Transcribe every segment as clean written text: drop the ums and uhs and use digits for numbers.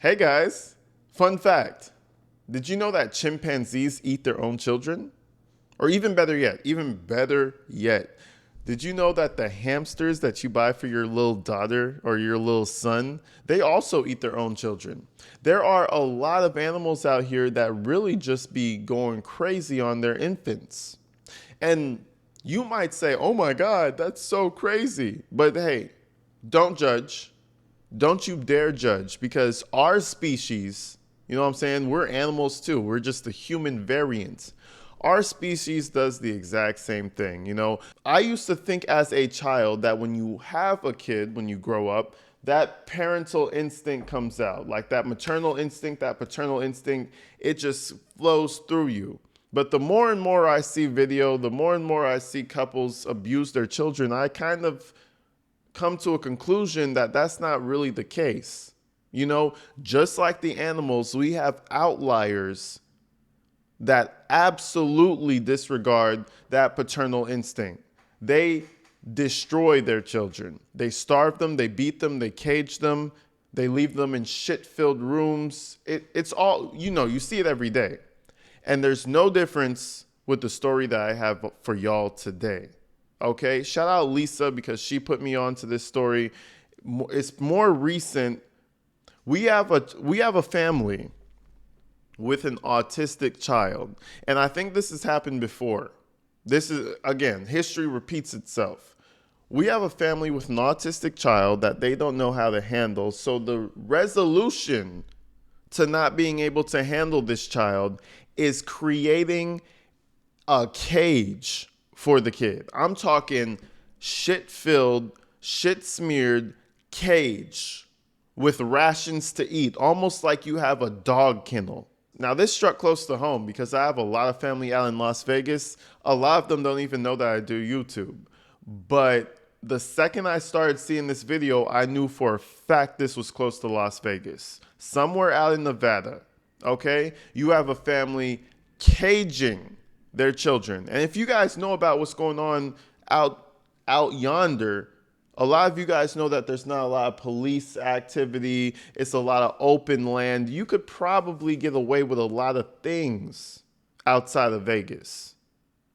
Hey guys, fun fact. Did you know that chimpanzees eat their own children? Or even better yet, did you know that the hamsters that you buy for your little daughter or your little son, they also eat their own children? There are a lot of animals out here that really just be going crazy on their infants. And you might say, oh my God, that's so crazy. But hey, don't judge. Don't you dare judge, because our species, you know what I'm saying? We're animals too. We're just the human variant. Our species does the exact same thing. I used to think as a child that when you have a kid, when you grow up, that parental instinct comes out. Like that maternal instinct, that paternal instinct, it just flows through you. But the more and more I see video, the more and more I see couples abuse their children, I kind of come to a conclusion that that's not really the case. Just like the animals, we have outliers that absolutely disregard that paternal instinct. They destroy their children. They starve them, they beat them, they cage them, they leave them in shit-filled rooms. It's all, you see it every day. And there's no difference with the story that I have for y'all today. Okay, shout out Lisa because she put me on to this story. It's more recent. We have a family with an autistic child, and I think this has happened before. This is, again, history repeats itself. We have a family with an autistic child that they don't know how to handle. So the resolution to not being able to handle this child is creating a cage for the kid. I'm talking shit-filled, shit-smeared cage with rations to eat, almost like you have a dog kennel. Now, this struck close to home because I have a lot of family out in Las Vegas. A lot of them don't even know that I do YouTube. But the second I started seeing this video, I knew for a fact this was close to Las Vegas. Somewhere out in Nevada, okay? You have a family caging their children. And if you guys know about what's going on out yonder, a lot of you guys know that there's not a lot of police activity. It's a lot of open land. You could probably get away with a lot of things outside of Vegas,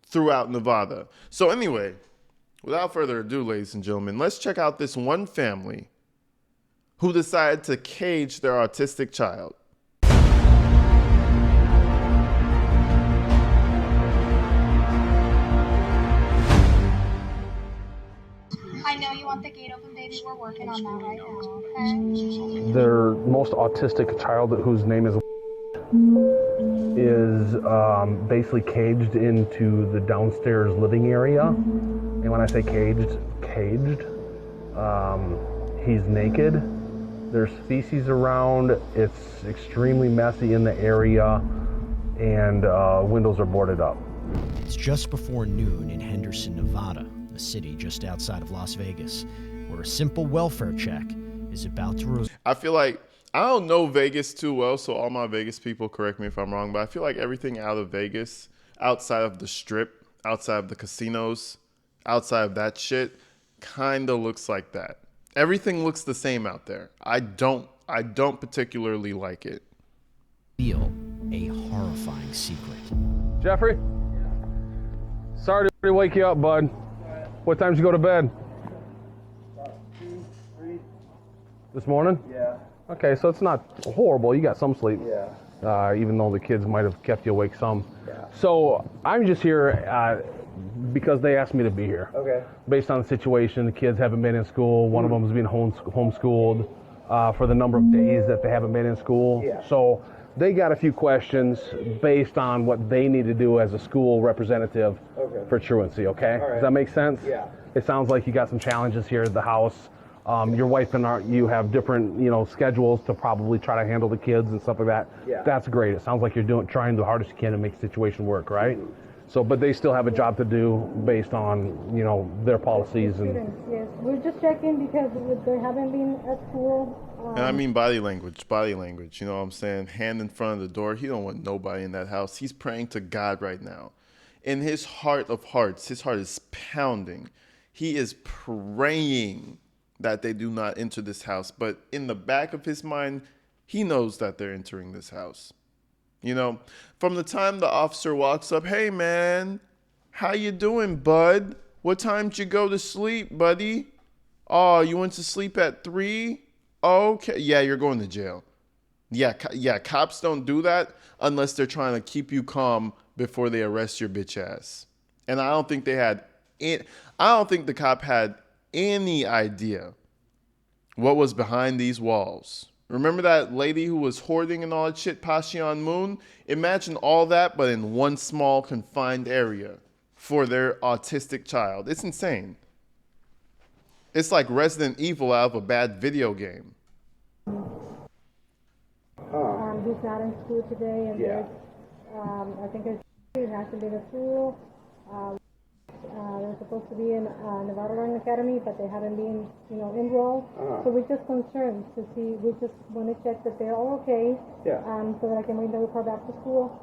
throughout Nevada. So anyway, without further ado, ladies and gentlemen, let's check out this one family who decided to cage their autistic child. I know you want the gate open, baby. We're working on that right now, okay? Their most autistic child, whose name is basically caged into the downstairs living area. And when I say caged, he's naked. There's feces around. It's extremely messy in the area, and windows are boarded up. It's just before noon in Henderson, Nevada, a city just outside of Las Vegas, where a simple welfare check is about to... I feel like, I don't know Vegas too well, so all my Vegas people correct me if I'm wrong, but I feel like everything out of Vegas, outside of the strip, outside of the casinos, outside of that shit, kind of looks like that. Everything looks the same out there. I don't particularly like it. Reveal a horrifying secret. Jeffrey? Sorry to wake you up, bud. What time did you go to bed? About 2, 3. This morning? Yeah. Okay, so it's not horrible. You got some sleep. Yeah. Even though the kids might have kept you awake some. Yeah. So I'm just here because they asked me to be here. Okay. Based on the situation, the kids haven't been in school. One of them is being homeschooled for the number of days that they haven't been in school. Yeah. So they got a few questions based on what they need to do as a school representative for truancy, okay? All right. Does that make sense? Yeah. It sounds like you got some challenges here at the house. Your wife and you have different, schedules to probably try to handle the kids and stuff like that. Yeah. That's great. It sounds like you're trying the hardest you can to make the situation work, right? Mm-hmm. So, but they still have a job to do based on, their policies and... Students, yes. We're just checking because they haven't been at school. And I mean body language, you know what I'm saying? Hand in front of the door. He don't want nobody in that house. He's praying to God right now. In his heart of hearts, his heart is pounding. He is praying that they do not enter this house. But in the back of his mind, He knows that they're entering this house. You know, from the time the officer walks up, hey man, how you doing, bud? What time did you go to sleep, buddy? Oh, you went to sleep at 3? Okay, yeah, you're going to jail. Yeah, cops don't do that unless they're trying to keep you calm before they arrest your bitch ass. And I don't think the cop had any idea what was behind these walls. Remember that lady who was hoarding and all that shit, Passion Moon? Imagine all that, but in one small confined area for their autistic child. It's insane. It's like Resident Evil out of a bad video game. He's not in school today, and I think he hasn't been to school. They're supposed to be in Nevada Learning Academy, but they haven't been, enrolled. So we're just concerned to see. We just want to check that they're all okay. So that I can bring the report back to school.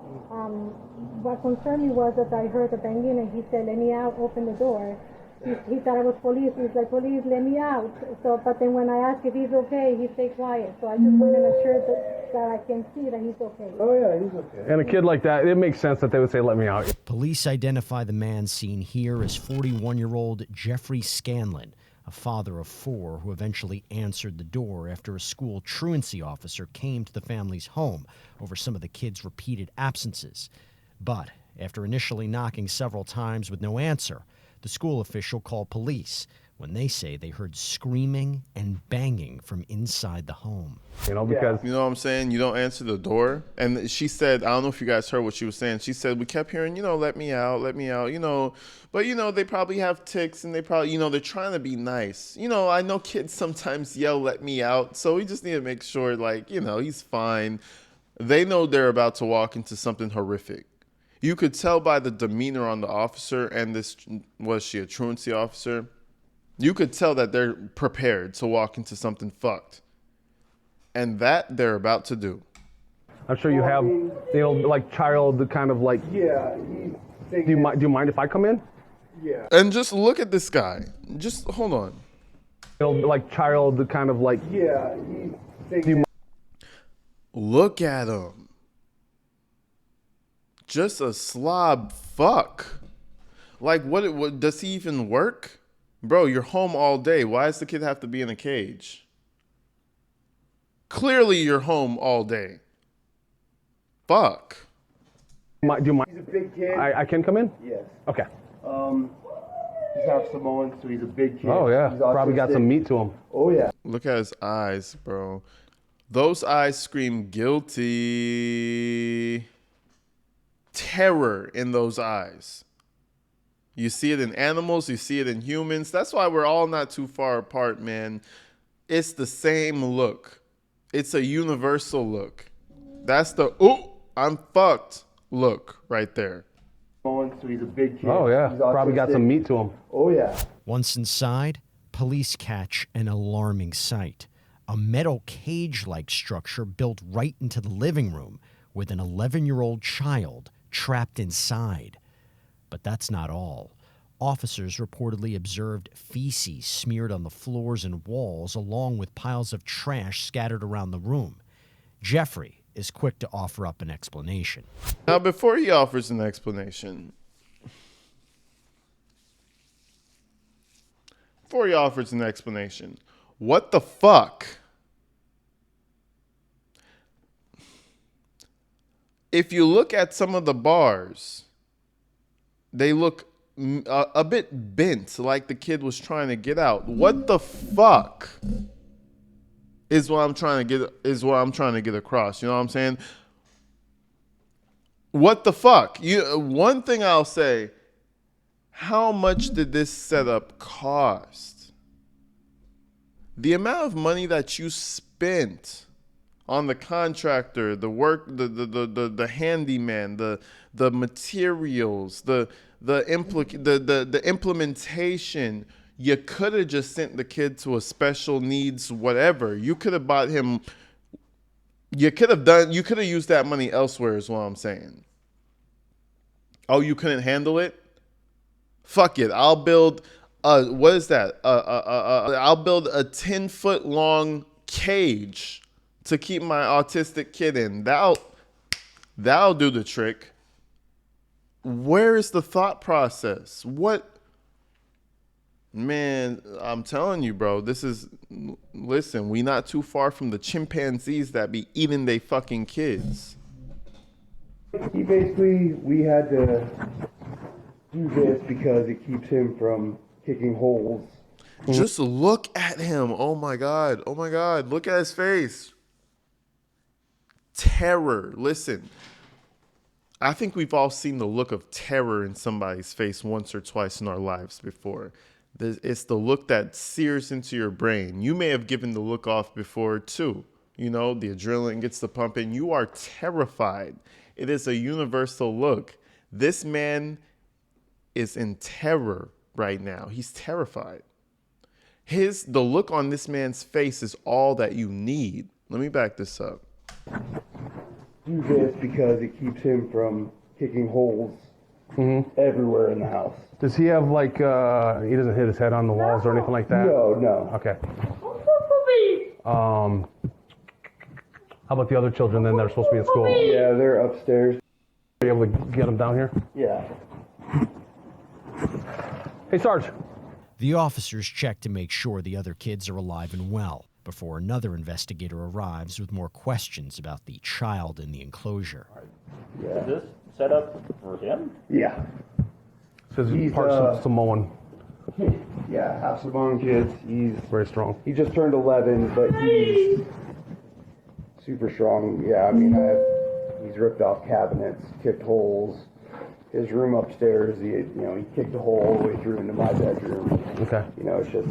What concerned me was that I heard the banging, and he said, "Let me out, open the door." He thought it was police. He's like, "Police, let me out." So, but then when I asked if he's okay, he stayed quiet. So I just want to make sure that I can see that he's okay. Oh yeah, he's okay. And a kid like that, it makes sense that they would say, let me out. Police identify the man seen here as 41-year-old Jeffrey Scanlon, a father of 4 who eventually answered the door after a school truancy officer came to the family's home over some of the kids' repeated absences. But after initially knocking several times with no answer, the school official called police when they say they heard screaming and banging from inside the home. Because You know what I'm saying? You don't answer the door. And she said, I don't know if you guys heard what she was saying. She said, we kept hearing, let me out, but, they probably have tics and they probably, they're trying to be nice. I know kids sometimes yell, let me out. So we just need to make sure, he's fine. They know they're about to walk into something horrific. You could tell by the demeanor on the officer, and this, was she a truancy officer? You could tell that they're prepared to walk into something fucked. And that they're about to do. I'm sure you have, like child kind of like, Yeah, do you mind if I come in? Yeah. And just look at this guy. Just hold on. Like child kind of like, Yeah, he's thinking. Look at him. Just a slob fuck. Like, what does he even work? Bro, you're home all day. Why does the kid have to be in a cage? Clearly you're home all day. Fuck. do you mind? He's a big kid. I can come in? Yes. Okay. He's half Samoan, so he's a big kid. Oh yeah, He's probably got autistic. some meat to him. Oh yeah. Look at his eyes, bro. Those eyes scream guilty. Terror in those eyes. You see it in animals, you see it in humans. That's why we're all not too far apart, man. It's the same look. It's a universal look. That's the, I'm fucked look right there. So he's a big kid. Oh yeah, He's probably got autistic. some meat to him. Oh yeah. Once inside, police catch an alarming sight. A metal cage-like structure built right into the living room with an 11-year-old child trapped inside. But that's not all. Officers reportedly observed feces smeared on the floors and walls, along with piles of trash scattered around the room. Jeffrey is quick to offer up an explanation. Now, before he offers an explanation, what the fuck? If you look at some of the bars, they look a bit bent, like the kid was trying to get out. What the fuck is what I'm trying to get across. You know what I'm saying? What the fuck? One thing I'll say, how much did this setup cost? The amount of money that you spent on the contractor, the work, the handyman, the materials, the implementation. You could have just sent the kid to a special needs whatever. You could have bought him. You could have used that money elsewhere, is what I'm saying. Oh, you couldn't handle it? Fuck it. I'll build what is that? I'll build a 10-foot long cage to keep my autistic kid in. That'll do the trick. Where is the thought process? What? Man, I'm telling you, bro, listen, we not too far from the chimpanzees that be eating they fucking kids. We had to do this because it keeps him from kicking holes. Just look at him. Oh my God. Oh my God. Look at his face. Terror. Listen, I think we've all seen the look of terror in somebody's face once or twice in our lives before. It's the look that sears into your brain. You may have given the look off before too. You know, the adrenaline gets to pumping. You are terrified. It is a universal look. This man is in terror right now. He's terrified. The look on this man's face is all that you need. Let me back this up. Do this because it keeps him from kicking holes everywhere in the house. Does he have like, he doesn't hit his head on the walls or anything like that? No. Okay. How about the other children then that are supposed to be in school? Yeah, they're upstairs. Are you able to get them down here? Yeah. Hey, Sarge. The officers check to make sure the other kids are alive and well before another investigator arrives with more questions about the child in the enclosure. Yeah. Is this set up for him? Yeah. Says he's He's, part Samoan. Yeah, half Samoan kids. He's Very strong. He just turned 11, but he's super strong. Yeah, I mean, he's ripped off cabinets, kicked holes. His room upstairs, he kicked a hole all the way through into my bedroom. Okay. It's just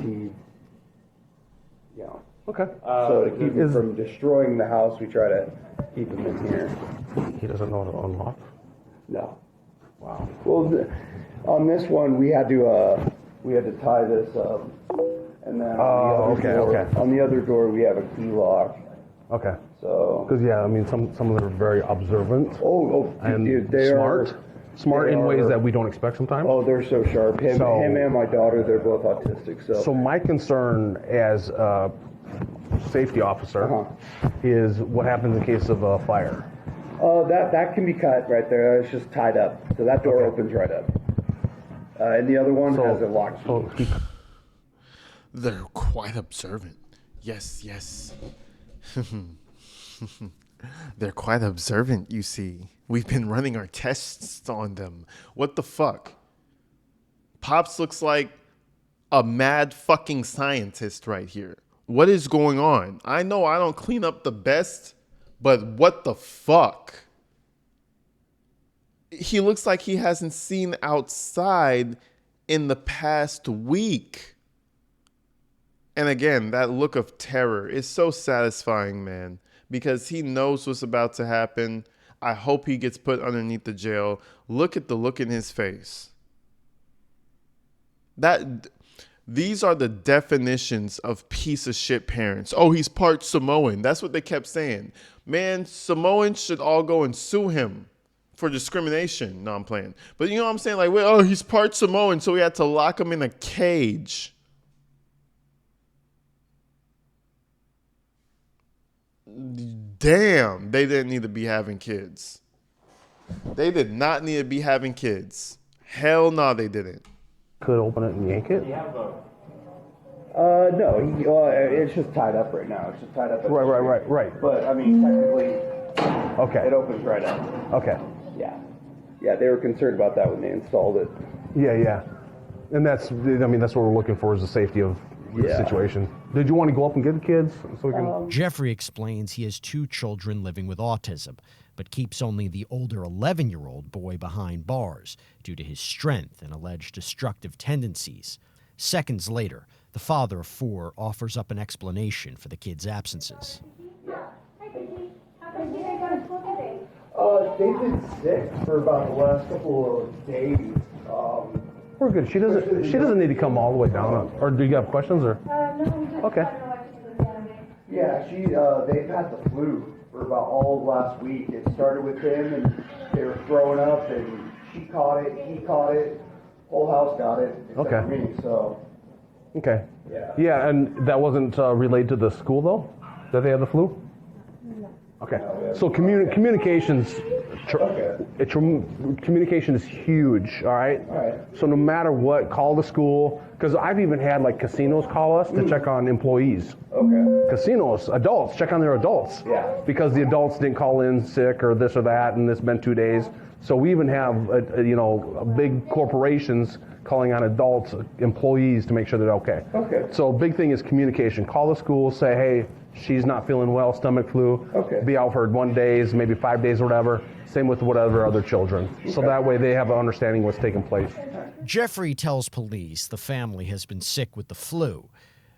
Okay. So to keep him from destroying the house, we try to keep him in here. He doesn't know how to unlock? No. Wow. Well, on this one, we had to tie this up, and then on the other door we have a key lock. Okay. So. Because some of them are very observant. And and they smart. Smart they in ways are- that we don't expect sometimes. Oh, they're so sharp. Him So- and my daughter, they're both autistic. So my concern as a safety officer is what happens in case of a fire. That can be cut right there. It's just tied up, so that door opens right up. And the other one has a lock key. They're quite observant. Yes. They're quite observant, you see. We've been running our tests on them. What the fuck? Pops looks like a mad fucking scientist right here. What is going on? I know I don't clean up the best, but what the fuck? He looks like he hasn't seen outside in the past week. And again, that look of terror is so satisfying, man, because he knows what's about to happen. I hope he gets put underneath the jail. Look at the look in his face. These are the definitions of piece of shit parents. Oh, he's part Samoan. That's what they kept saying. Man, Samoans should all go and sue him for discrimination. No, I'm playing. But you know what I'm saying? Like, well, he's part Samoan, so we had to lock him in a cage. Damn, they didn't need to be having kids. They did not need to be having kids. Hell no, they didn't. Could open it and yank it? No, it's just tied up right now. It's just tied up. Right. But I mean, technically, Okay. it opens right up. Okay. Yeah, they were concerned about that when they installed it. Yeah. And that's what we're looking for is the safety of the situation. Did you want to go up and get the kids so we can? Jeffrey explains he has 2 children living with autism, but keeps only the older 11-year-old boy behind bars due to his strength and alleged destructive tendencies. Seconds later, the father of 4 offers up an explanation for the kids' absences. They've been sick for about the last couple of days. We're good. She doesn't need to come all the way down. Or do you have questions? Or No. Okay. Yeah, they've had the flu for about all of last week. It started with him, and they were throwing up, and she caught it, he caught it, whole house got it, except for me, so. Okay. Yeah. Yeah, and that wasn't relayed to the school though, that they had the flu. Okay. No, So communications, communication is huge. All right. All right. So no matter what, call the school. Because I've even had like casinos call us to check on employees. Okay. Casinos, adults, check on their adults. Yeah. Because the adults didn't call in sick or this or that, and it's been 2 days. So we even have, big corporations calling on adults, employees, to make sure they're okay. Okay. So big thing is communication. Call the school, say, hey, she's not feeling well, stomach flu. Okay. Be out for 1 day, maybe 5 days or whatever. Same with whatever other children. So that way they have an understanding what's taking place. Jeffrey tells police the family has been sick with the flu,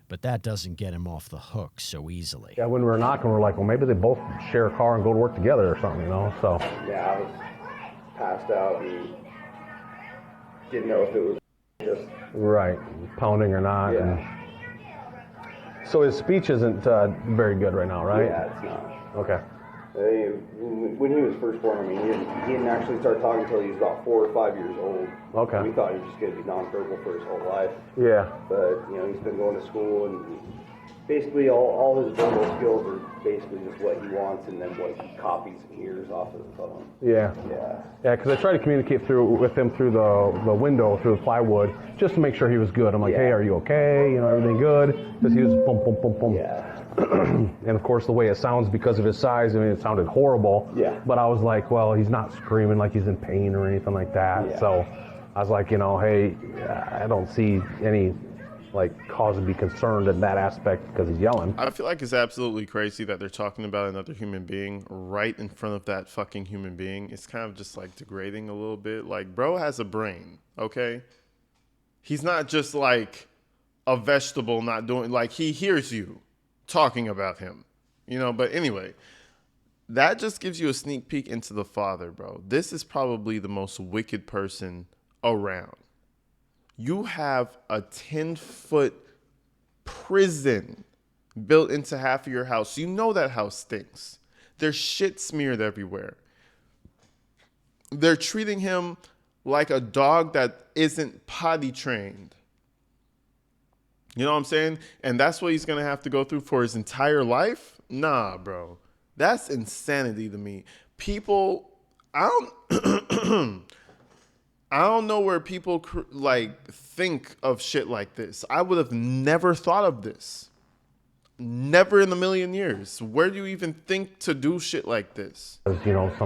but that doesn't get him off the hook so easily. Yeah, when we were knocking, we were like, well, maybe they both share a car and go to work together or something, So. Yeah, I was passed out and didn't know if it was just. Right, pounding or not. Yeah. So his speech isn't very good right now, right? Yeah, it's not. Okay. When he was first born, he didn't actually start talking until he was about 4 or 5 years old. Okay. We thought he was just going to be nonverbal for his whole life. Yeah. But, he's been going to school, and basically all his verbal skills are basically just what he wants and then what he copies and hears off of the phone. Yeah. Yeah. Yeah, because I tried to communicate with him through the window, through the plywood, just to make sure he was good. I'm like, hey, are you okay? Everything good? Because he was boom, boom, boom, boom. Yeah. And of course, the way it sounds because of his size, it sounded horrible. Yeah. But I was like, well, he's not screaming like he's in pain or anything like that. Yeah. So I was like, hey, I don't see any cause to be concerned in that aspect because he's yelling. I feel like it's absolutely crazy that they're talking about another human being right in front of that fucking human being. It's kind of just degrading a little bit. Bro has a brain, okay? He's not just like a vegetable not doing, he hears you talking about him, but anyway, that just gives you a sneak peek into the father, bro. This is probably the most wicked person around. You have a 10-foot prison built into half of your house. You know that house stinks. There's shit smeared everywhere. They're treating him like a dog that isn't potty trained. You know what I'm saying? And that's what he's going to have to go through for his entire life? Nah, bro. That's insanity to me. People, I don't know where people think of shit like this. I would have never thought of this. Never in a million years. Where do you even think to do shit like this? Some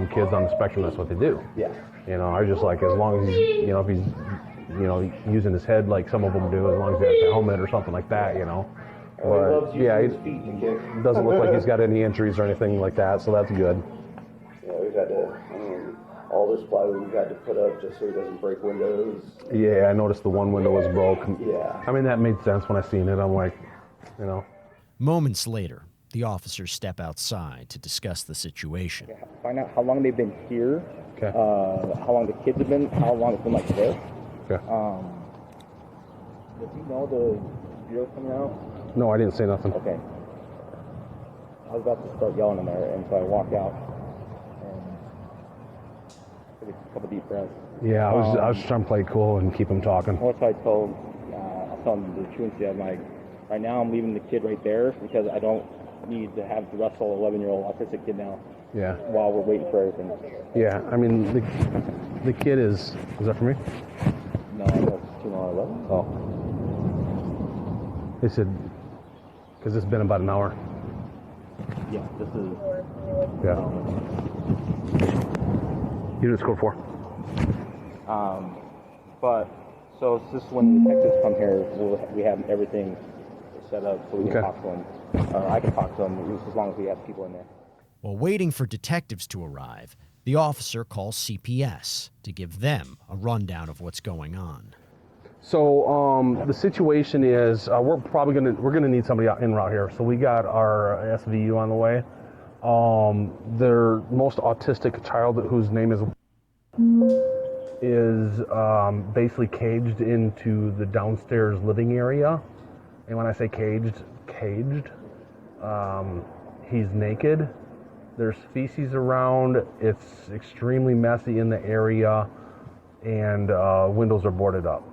kids on the spectrum, that's what they do. Yeah. I just as long as he's, if he's, using his head like some of them do, as long as he has a helmet or something like that, But, he his feet to kick. doesn't look like he's got any injuries or anything like that, so that's good. Yeah, we've had to, all this plywood we've had to put up just so he doesn't break windows. Yeah, I noticed the one window was broke. Yeah. That made sense when I seen it. I'm like, Moments later, the officers step outside to discuss the situation. Yeah, find out how long they've been here, Okay. how long the kids have been, how long it's been like this. Okay. Does he know the video's coming out? No, I didn't say nothing. Okay. I was about to start yelling in there, and so I walked out and took a couple deep breaths. Yeah, I was just trying to play cool and keep him talking. Also, I told him the truancy. I'm like, right now I'm leaving the kid right there because I don't need to have to wrestle an 11-year-old autistic kid now. Yeah. While we're waiting for everything. Yeah, the kid is that for me? No, that's 211. Oh. They said, because it's been about an hour. Yeah, this is. Yeah. Unit score 4. But so it's just when the detectives come here, we have everything set up so we can talk to them, or I can talk to them, just as long as we have people in there. While waiting for detectives to arrive, the officer calls CPS to give them a rundown of what's going on. So the situation is we're gonna need somebody out en route here. So we got our SVU on the way. Their most autistic child, whose name is basically caged into the downstairs living area. And when I say caged, he's naked. There's feces around. It's extremely messy in the area, and windows are boarded up.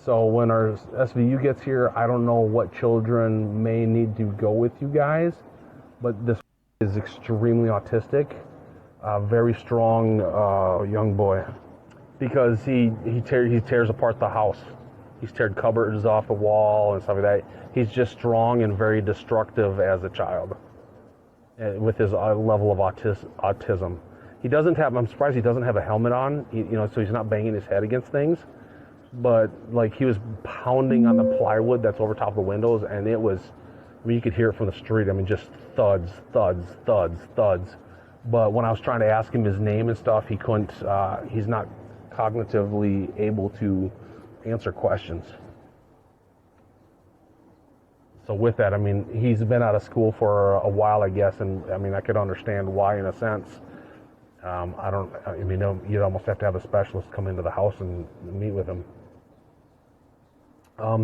So when our SVU gets here, I don't know what children may need to go with you guys, but this is extremely autistic, very strong young boy, because he tears apart the house. He's teared cupboards off the wall and stuff like that. He's just strong and very destructive as a child, with his level of autism. He doesn't have. I'm surprised he doesn't have a helmet on. So he's not banging his head against things. But like he was pounding on the plywood that's over top of the windows, and it was. I mean, you could hear it from the street. I mean, just thuds, thuds, thuds, thuds. But when I was trying to ask him his name and stuff, he couldn't. He's not cognitively able to answer questions. So with that, I mean, he's been out of school for a while, I guess, and I mean, I could understand why in a sense. You'd almost have to have a specialist come into the house and meet with him.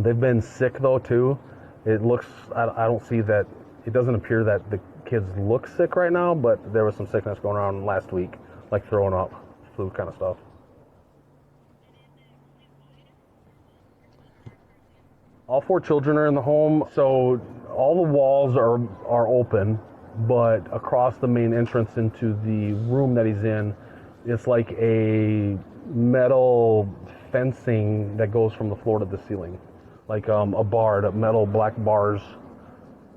They've been sick though too. It looks, I don't see that, it doesn't appear that the kids look sick right now, but there was some sickness going around last week, like throwing up, flu kind of stuff. All 4 children are in the home, so all the walls are open, but across the main entrance into the room that he's in, it's like a metal fencing that goes from the floor to the ceiling, like a bar, metal black bars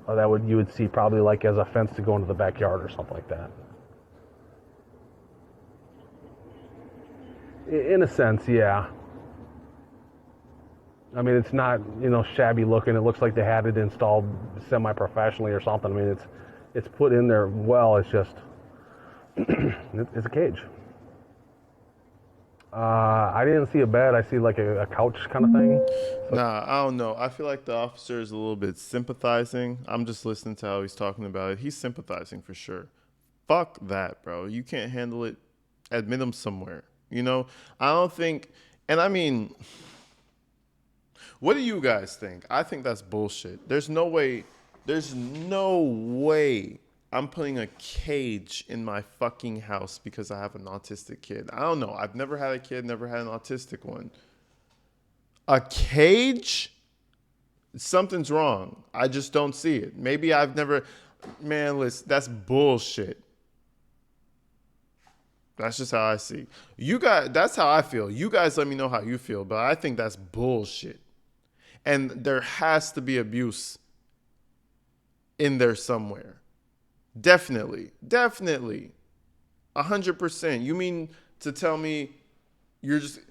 that you would see probably like as a fence to go into the backyard or something like that. In a sense, yeah. I mean, it's not, shabby looking. It looks like they had it installed semi-professionally or something. I mean, it's put in there well. It's just, it's a cage. I didn't see a bed. I see like a couch kind of thing. Nah, I don't know. I feel like the officer is a little bit sympathizing. I'm just listening to how he's talking about it. He's sympathizing for sure. Fuck that, bro. You can't handle it. Admit him somewhere. I don't think, and I mean, what do you guys think? I think that's bullshit. There's no way I'm putting a cage in my fucking house because I have an autistic kid. I don't know. I've never had a kid, never had an autistic one. A cage? Something's wrong. I just don't see it. Maybe I've never... Man, listen, that's bullshit. That's just how I see. You guys, that's how I feel. You guys let me know how you feel, but I think that's bullshit. And there has to be abuse in there somewhere. Definitely. 100%. You mean to tell me you're just...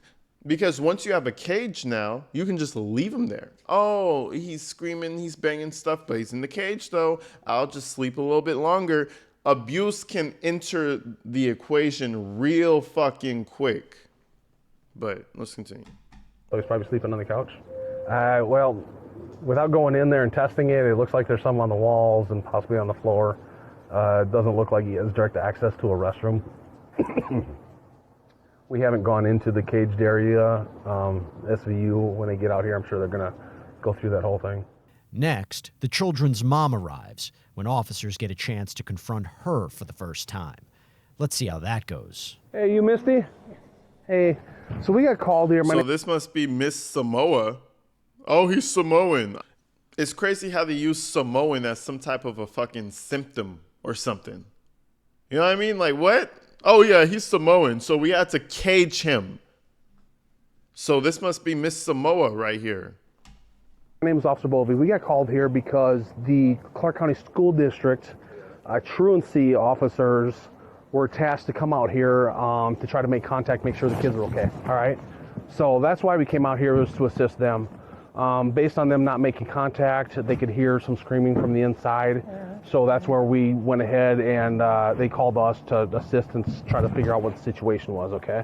Because once you have a cage now, you can just leave him there. Oh, he's screaming, he's banging stuff, but he's in the cage though. I'll just sleep a little bit longer. Abuse can enter the equation real fucking quick. But let's continue. So he's probably sleeping on the couch? Well, without going in there and testing it, it looks like there's some on the walls and possibly on the floor. It doesn't look like he has direct access to a restroom. We haven't gone into the caged area. SVU, when they get out here, I'm sure they're going to go through that whole thing. Next, the children's mom arrives when officers get a chance to confront her for the first time. Let's see how that goes. Hey, you Misty? Hey, so we got called here. So this must be Miss Samoa. Oh, he's Samoan. It's crazy how they use Samoan as some type of a fucking symptom or something. You know what I mean? Like, what? Oh, yeah, he's Samoan, so we had to cage him. So this must be Miss Samoa right here. My name is Officer Bovey. We got called here because the Clark County School District truancy officers were tasked to come out here to try to make contact, make sure the kids are okay. All right? So that's why we came out here, was to assist them. Based on them not making contact, they could hear some screaming from the inside. So that's where we went ahead and they called us to assist and try to figure out what the situation was, okay?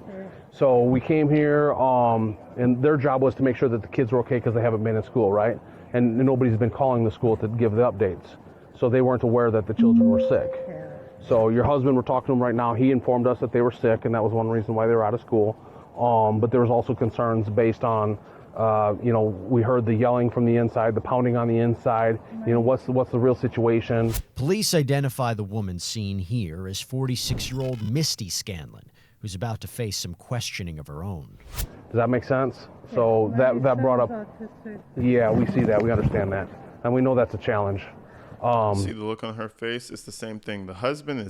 So we came here and their job was to make sure that the kids were okay because they haven't been in school, right? And nobody's been calling the school to give the updates. So they weren't aware that the children were sick. So your husband, we're talking to him right now, he informed us that they were sick and that was one reason why they were out of school. But there was also concerns based on we heard the yelling from the inside, the pounding on the inside. What's the real situation? Police identify the woman seen here as 46-year-old Misty Scanlon, who's about to face some questioning of her own. Does that make sense? So that brought up. Autistic. Yeah, we see that. We understand that, and we know that's a challenge. See the look on her face? It's the same thing. The husband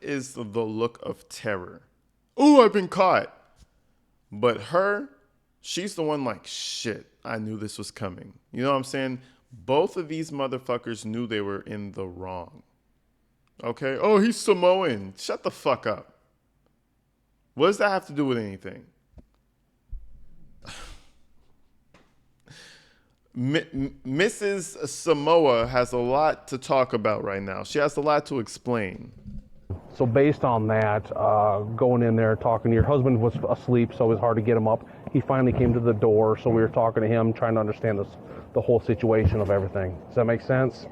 is the look of terror. Ooh, I've been caught. But her, she's the one like, shit, I knew this was coming. You know what I'm saying? Both of these motherfuckers knew they were in the wrong. Okay? Oh, he's Samoan. Shut the fuck up. What does that have to do with anything? Mrs. Samoa has a lot to talk about right now. She has a lot to explain. So based on that, going in there, talking to your husband was asleep, so it was hard to get him up. He finally came to the door, so we were talking to him, trying to understand the whole situation of everything. Does that make sense?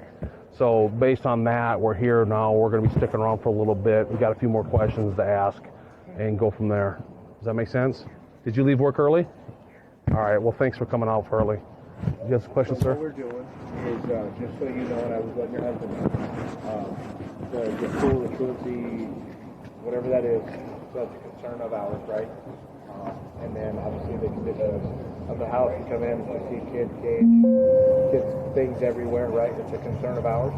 So based on that, we're here now. We're going to be sticking around for a little bit. We got a few more questions to ask and go from there. Does that make sense? Did you leave work early? All right. Well, thanks for coming out early. You have some questions, sir? What we're doing is, just so you know, and I was letting your husband know, the pool, the truancy, whatever that is, that's a concern of ours, right? And then obviously the condition of the house, you come in, you see kids things everywhere, right? It's a concern of ours.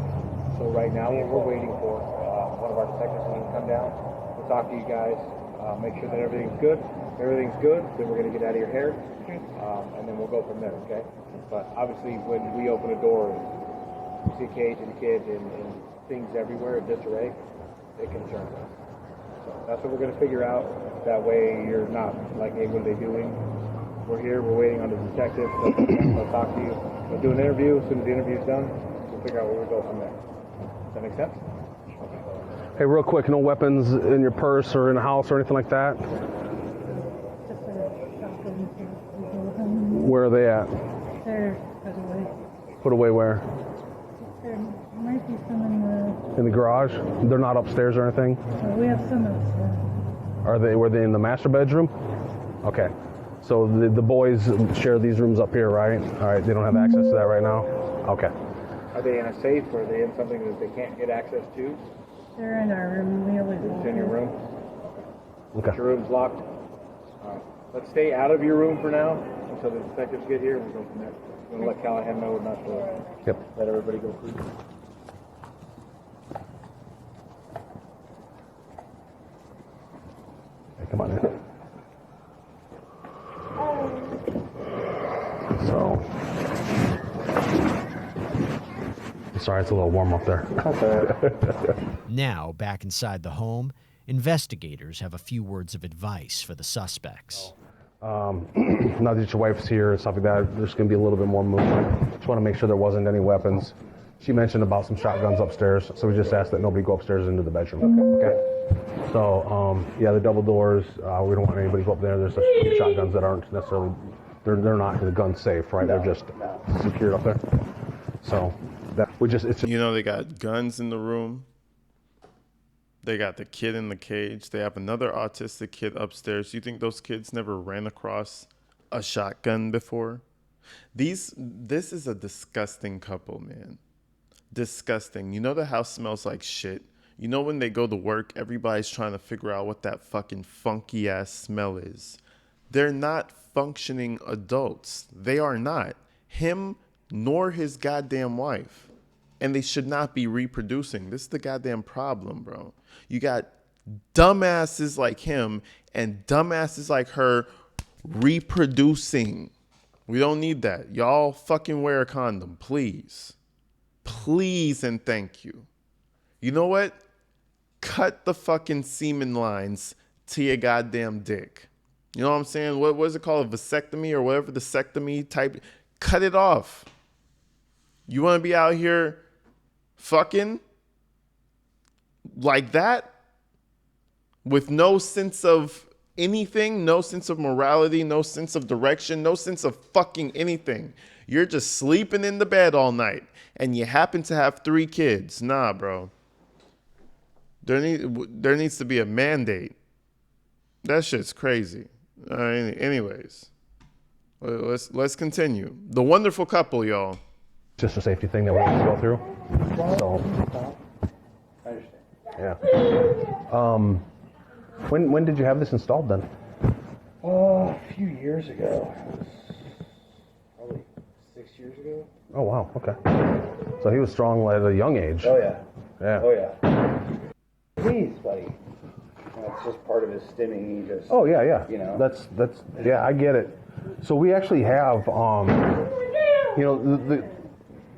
So right now what we're waiting for, one of our detectives will come down, we'll talk to you guys, make sure that everything's good. If everything's good, then we're going to get out of your hair, and then we'll go from there, okay? But obviously when we open a door and you see a cage and a kid and things everywhere in disarray, it concerns us. So that's what we're going to figure out. That way you're not like, hey, what are they doing? We're here, we're waiting on the detective. They'll talk to you. We'll do an interview. As soon as the interview's done, we'll figure out where we go from there. Does that make sense? Hey, real quick, no weapons in your purse or in the house or anything like that? Just a shotgun. Where are they at? They're put away. Put away where? There might be some in the. In the garage? They're not upstairs or anything? We have some upstairs. Were they in the master bedroom? Okay. So the boys share these rooms up here, right? All right, they don't have access to that right now? Okay. Are they in a safe or are they in something that they can't get access to? They're in our room. We always It's in your room? Okay. Your room's locked? All right. Let's stay out of your room for now until the detectives get here and we'll go from there. We're going to let Callahan know not to let everybody go through. Come on in. So, sorry, it's a little warm up there. Now, back inside the home, investigators have a few words of advice for the suspects. Now that your wife's here and stuff like that, there's going to be a little bit more movement. Just want to make sure there wasn't any weapons. She mentioned about some shotguns upstairs, so we just asked that nobody go upstairs into the bedroom. Okay. So, yeah, the double doors, we don't want anybody to go up there. There's some shotguns that aren't necessarily, they're not the gun safe, right? They're just secured up there. So, You know, they got guns in the room. They got the kid in the cage. They have another autistic kid upstairs. You think those kids never ran across a shotgun before? This is a disgusting couple, man. Disgusting. You know the house smells like shit. You know when they go to work, everybody's trying to figure out what that fucking funky ass smell is. They're not functioning adults. They are not. Him nor his goddamn wife. And they should not be reproducing. This is the goddamn problem, bro. You got dumbasses like him and dumbasses like her reproducing. We don't need that. Y'all fucking wear a condom, please. Please and thank you. You know what? Cut the fucking semen lines to your goddamn dick. You know what I'm saying? What is it called? A vasectomy or whatever the sectomy type. Cut it off. You want to be out here fucking like that with no sense of anything, no sense of morality, no sense of direction, no sense of fucking anything. You're just sleeping in the bed all night and you happen to have 3 kids. Nah, bro. There needs to be a mandate. That shit's crazy. Anyways, let's continue. The wonderful couple, y'all. just a safety thing that we have to go through. So, I understand. yeah. When did you have this installed then? A few years ago. Probably 6 years ago. Oh, wow. Okay. So he was strong at a young age. Oh, yeah. Yeah. Oh, yeah. Please, buddy. That's just part of his stimming. He just. Oh, yeah, yeah. You know. That's yeah, I get it. So we actually have, you know,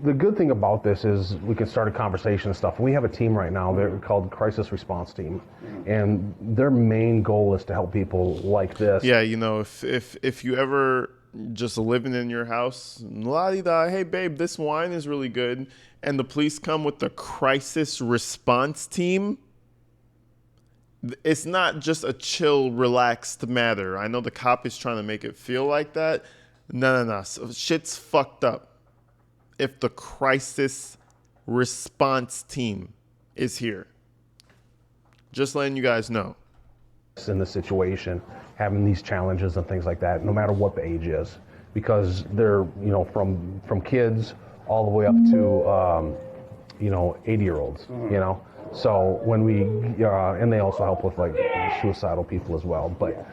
the good thing about this is we can start a conversation and stuff. We have a team right now. They're called Crisis Response Team, and their main goal is to help people like this. Yeah, you know, if you ever just living in your house, la-di-da, hey babe, this wine is really good, and the police come with the Crisis Response Team, it's not just a chill, relaxed matter. I know the cop is trying to make it feel like that. No. So shit's fucked up if the Crisis Response Team is here. Just letting you guys know. In the situation, having these challenges and things like that, no matter what the age is, because they're, you know, from kids all the way up to, you know, 80-year-olds, you know. So when we, and they also help with like suicidal people as well, but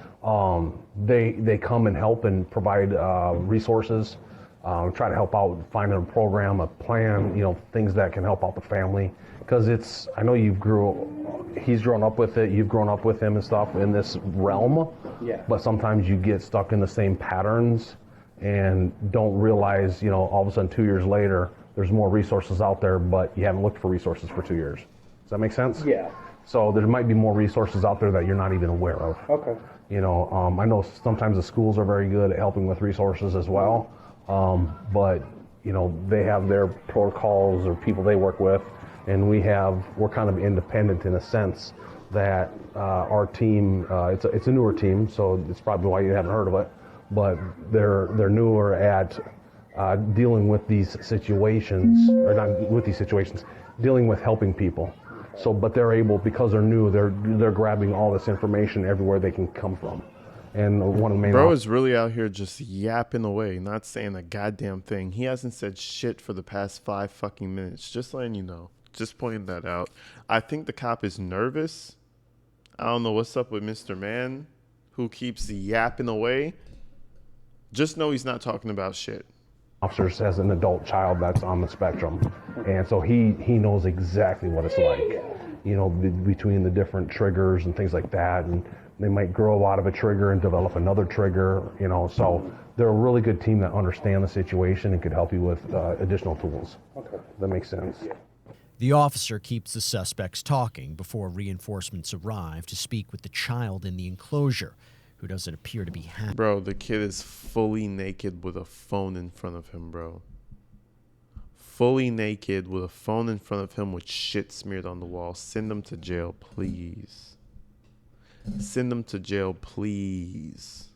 they come and help and provide resources, try to help out, find a program, a plan, you know, things that can help out the family. Because it's, I know he's grown up with it, you've grown up with him and stuff in this realm, Yeah. but sometimes you get stuck in the same patterns and don't realize, you know, all of a sudden 2 years later, there's more resources out there, but you haven't looked for resources for 2 years. Does that make sense? Yeah. So there might be more resources out there that you're not even aware of. Okay. You know, I know sometimes the schools are very good at helping with resources as well, but, you know, they have their protocols or people they work with, and we're kind of independent in a sense that our team, it's a newer team, so it's probably why you haven't heard of it, but they're newer at dealing with these situations, or not with these situations, dealing with helping people. So, but they're able, because they're new, they're grabbing all this information everywhere they can come from. And one of the main Bro is really out here just yapping away, not saying a goddamn thing. He hasn't said shit for the past 5 fucking minutes. Just letting you know. Just pointing that out. I think the cop is nervous. I don't know what's up with Mr. Man, who keeps yapping away. Just know he's not talking about shit. officers has an adult child that's on the spectrum, and so he knows exactly what it's like, you know, between the different triggers and things like that, and they might grow out of a trigger and develop another trigger, you know, so they're a really good team that understand the situation and could help you with additional tools. Okay. That makes sense. The officer keeps the suspects talking before reinforcements arrive to speak with the child in the enclosure, who doesn't appear to be happy. Bro, the kid is fully naked with a phone in front of him, bro. Fully naked with a phone in front of him with shit smeared on the wall. Send him to jail, please. Send him to jail, please.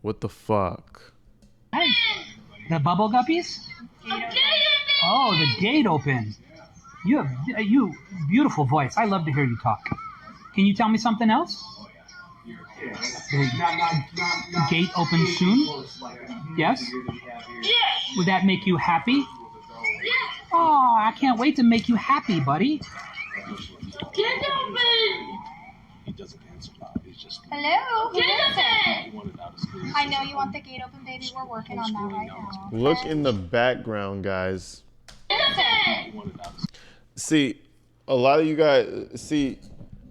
What the fuck? The bubble guppies? Oh, the gate opened. You beautiful voice. I love to hear you talk. Can you tell me something else? The gate open soon? Yes? Would that make you happy? Oh, I can't wait to make you happy, buddy. Gate open! Hello? Who is it? I know you want the gate open, baby. We're working on that right now. Look in the background, guys. See, a lot of you guys,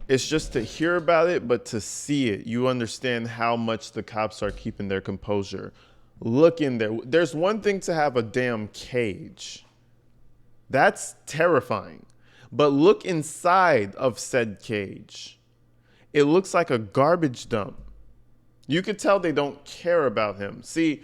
it's just to hear about it, but to see it, you understand how much the cops are keeping their composure. Look in there. There's one thing to have a damn cage. That's terrifying. But look inside of said cage. It looks like a garbage dump. You could tell they don't care about him. See,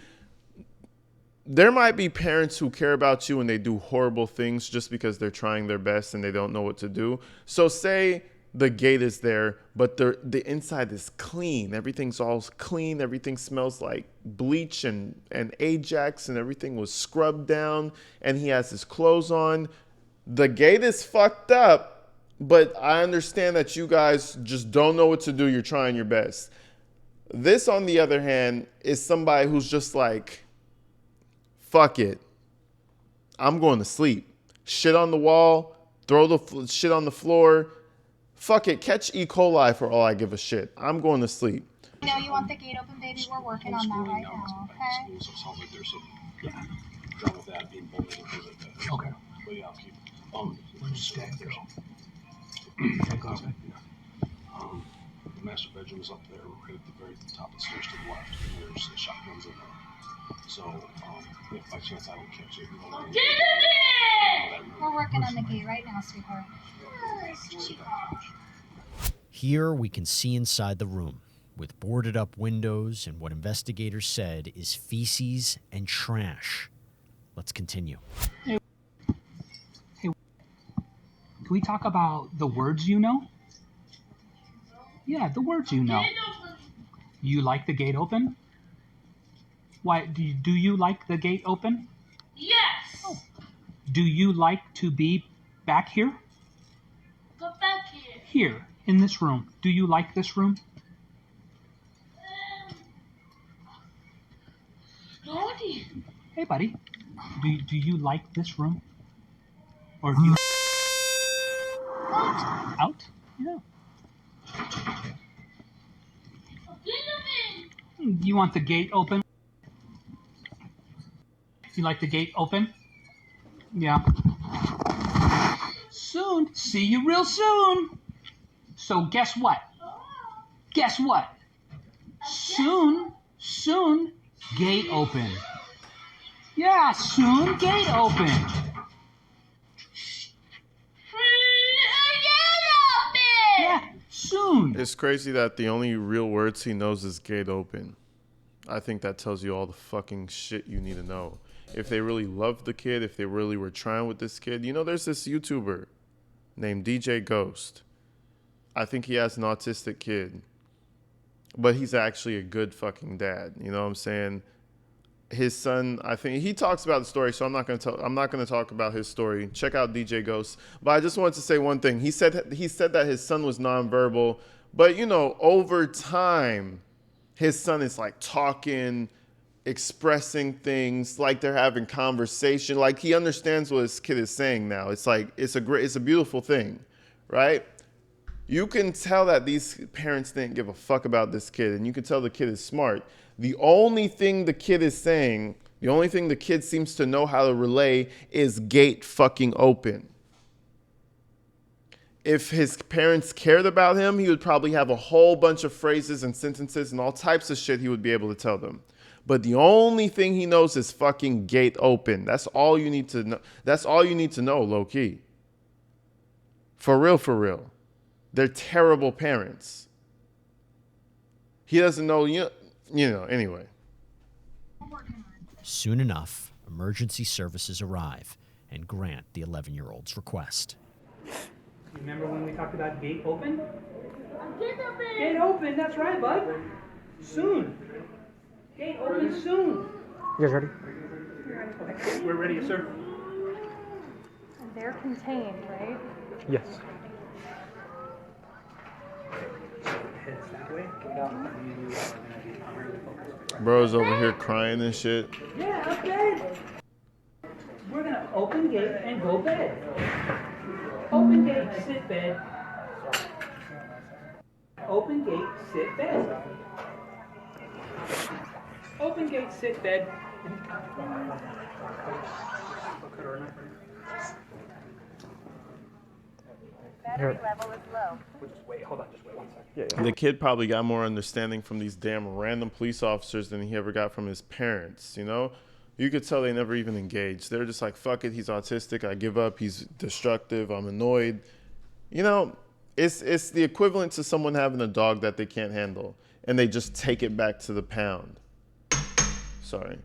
there might be parents who care about you and they do horrible things just because they're trying their best and they don't know what to do. So say the gate is there, but the inside is clean. Everything's all clean. Everything smells like bleach and Ajax, and everything was scrubbed down, and he has his clothes on. The gate is fucked up, but I understand that you guys just don't know what to do. You're trying your best. This, on the other hand, is somebody who's just like, fuck it. I'm going to sleep. Shit on the wall, throw the shit on the floor. Fuck it, catch E. coli for all I give a shit. I'm going to sleep. I know you want the gate open, baby. We're working on that right now, okay? So it sounds like there's some done with that being bullied and things like that. Okay. But yeah, I'll keep. Where does Dad go? Dad goes back there. The master bedroom is up there, right at the very top of the stairs to the left. And there's shotguns in there. So if by chance I don't catch it, you know, We're working on the gate right now, sweetheart. just sit back. Here we can see inside the room, with boarded up windows and what investigators said is feces and trash. Let's continue. Hey, can we talk about the words you know? Yeah, the words you know. You like the gate open? Why, do you like the gate open? Yes. Oh. Do you like to be back here? Go back here. Here, in this room. Do you like this room? Lordy. Hey, buddy. Do you like this room? Or do you... Out? Yeah. You want the gate open? You like the gate open? Yeah. Soon. See you real soon. So guess what? Guess what? Soon, gate open. Yeah, soon, gate open. Yeah, soon. It's crazy that the only real words he knows is gate open. I think that tells you all the fucking shit you need to know. If they really loved the kid, if they really were trying with this kid. You know, there's this YouTuber named DJ Ghost. I think he has an autistic kid. But he's actually a good fucking dad. You know what I'm saying? His son, I think he talks about the story, so I'm not going to talk about his story. Check out DJ Ghost. But I just wanted to say one thing. He said that his son was nonverbal, but you know, over time, his son is like talking, expressing things, like they're having conversation, like he understands what his kid is saying now. It's like it's a beautiful thing, right? You can tell that these parents didn't give a fuck about this kid, and you can tell the kid is smart. The only thing the kid is saying, the only thing the kid seems to know how to relay is gate fucking open. If his parents cared about him, he would probably have a whole bunch of phrases and sentences and all types of shit he would be able to tell them. But the only thing he knows is fucking gate open. That's all you need to know. That's all you need to know, low key. For real, for real. They're terrible parents. He doesn't know, you know, anyway. Soon enough, emergency services arrive and grant the 11-year-old's request. Remember when we talked about gate open? Gate open. Gate open, that's right, bud. Soon. Gate open soon. You guys ready? Okay, we're ready, sir. And they're contained, right? Yes. Heads that way. Bro's over here crying and shit. Yeah, okay. We're gonna open gate and go bed. Open gate, sit bed. Open gate, sit bed. Open gate, sit bed. Battery level is low. Just wait, hold on, just wait 1 second. The kid probably got more understanding from these damn random police officers than he ever got from his parents, you know? You could tell they never even engaged. They're just like, fuck it, he's autistic, I give up, he's destructive, I'm annoyed. You know, it's the equivalent to someone having a dog that they can't handle, and they just take it back to the pound. Sorry.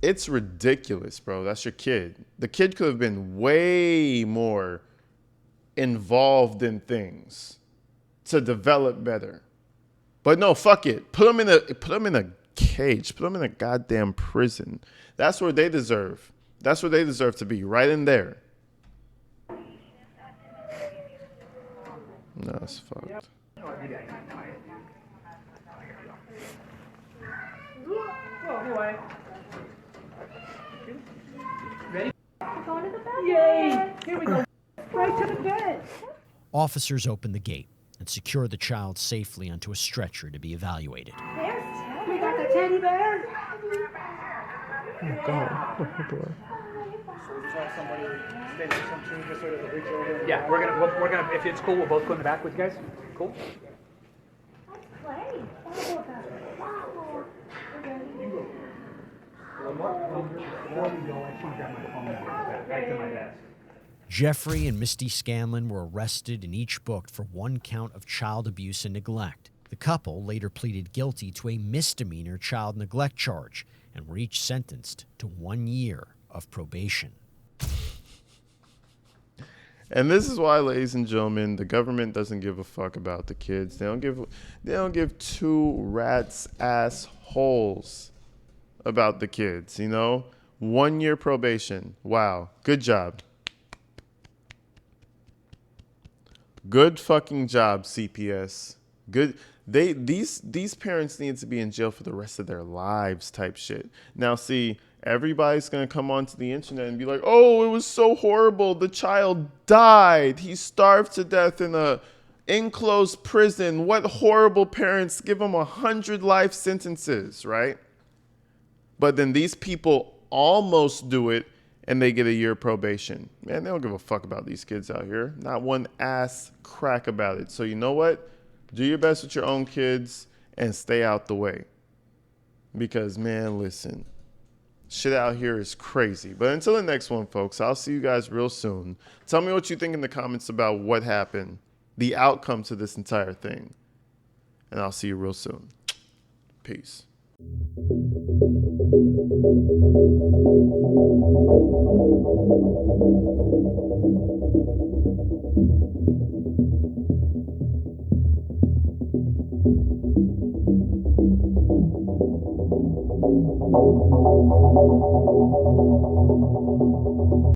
It's ridiculous, bro. That's your kid. The kid could have been way more involved in things to develop better. But no, fuck it. Put them in a cage. Put them in a goddamn prison. That's where they deserve. That's where they deserve to be, right in there. No, it's fucked. Ready? We're going to the bed. Yay! Here we go. Right to the bed. Officers open the gate, and secure the child safely onto a stretcher to be evaluated. We got the teddy bear. Oh, God. So we just have somebody stay next to him too, just so he doesn't reach over. And Yeah, we're gonna. If it's cool, we'll both go in the back with you guys. Cool. Jeffrey and Misty Scanlon were arrested and each booked for one count of child abuse and neglect. The couple later pleaded guilty to a misdemeanor child neglect charge and were each sentenced to 1 year of probation. And this is why, ladies and gentlemen, the government doesn't give a fuck about the kids. They don't give two rats assholes about the kids, you know? 1 year probation. Wow. Good job. Good fucking job, CPS. Good. These parents need to be in jail for the rest of their lives type shit. Now see, everybody's going to come onto the internet and be like, "Oh, it was so horrible. The child died. He starved to death in a enclosed prison. What horrible parents, give him 100 life sentences," right? But then these people almost do it and they get a year probation. Man, they don't give a fuck about these kids out here. Not one ass crack about it. So you know what? Do your best with your own kids and stay out the way. Because, man, listen, shit out here is crazy. But until the next one, folks, I'll see you guys real soon. Tell me what you think in the comments about what happened, the outcome to this entire thing. And I'll see you real soon. Peace.